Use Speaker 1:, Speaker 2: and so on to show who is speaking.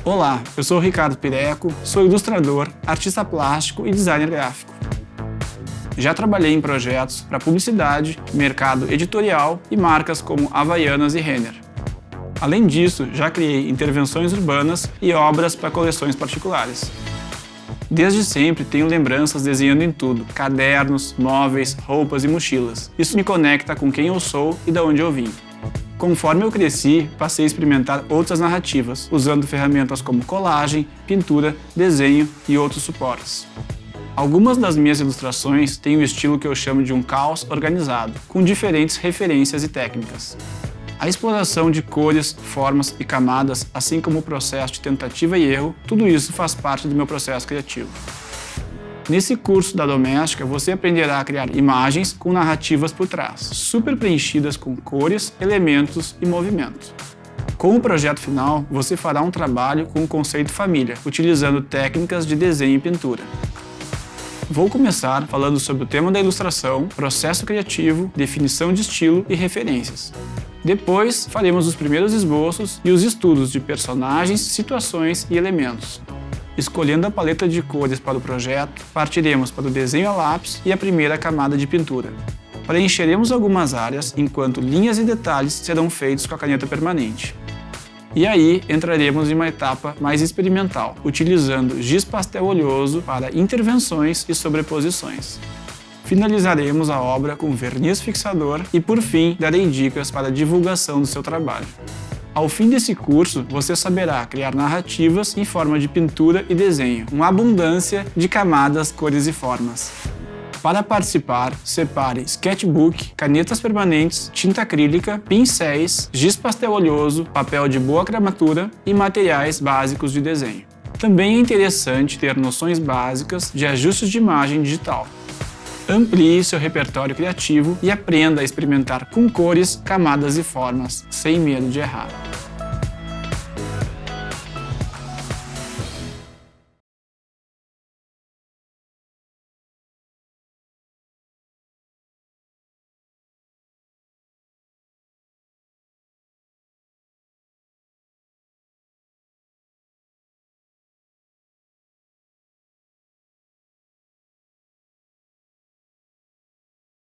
Speaker 1: Olá, eu sou o Ricardo Pireco, sou ilustrador, artista plástico e designer gráfico. Já trabalhei em projetos para publicidade, mercado editorial e marcas como Havaianas e Renner. Além disso, já criei intervenções urbanas e obras para coleções particulares. Desde sempre tenho lembranças desenhando em tudo, cadernos, móveis, roupas e mochilas. Isso me conecta com quem eu sou e de onde eu vim. Conforme eu cresci, passei a experimentar outras narrativas, usando ferramentas como colagem, pintura, desenho e outros suportes. Algumas das minhas ilustrações têm o estilo que eu chamo de um caos organizado, com diferentes referências e técnicas. A exploração de cores, formas e camadas, assim como o processo de tentativa e erro, tudo isso faz parte do meu processo criativo. Nesse curso da Doméstica, você aprenderá a criar imagens com narrativas por trás, super preenchidas com cores, elementos e movimento. Com o projeto final, você fará um trabalho com o conceito família, utilizando técnicas de desenho e pintura. Vou começar falando sobre o tema da ilustração, processo criativo, definição de estilo e referências. Depois, faremos os primeiros esboços e os estudos de personagens, situações e elementos. Escolhendo a paleta de cores para o projeto, partiremos para o desenho a lápis e a primeira camada de pintura. Preencheremos algumas áreas, enquanto linhas e detalhes serão feitos com a caneta permanente. E aí, entraremos em uma etapa mais experimental, utilizando giz pastel oleoso para intervenções e sobreposições. Finalizaremos a obra com verniz fixador e, por fim, darei dicas para a divulgação do seu trabalho. Ao fim desse curso, você saberá criar narrativas em forma de pintura e desenho, uma abundância de camadas, cores e formas. Para participar, separe sketchbook, canetas permanentes, tinta acrílica, pincéis, giz pastel oleoso, papel de boa gramatura e materiais básicos de desenho. Também é interessante ter noções básicas de ajustes de imagem digital. Amplie seu repertório criativo e aprenda a experimentar com cores, camadas e formas, sem medo de errar.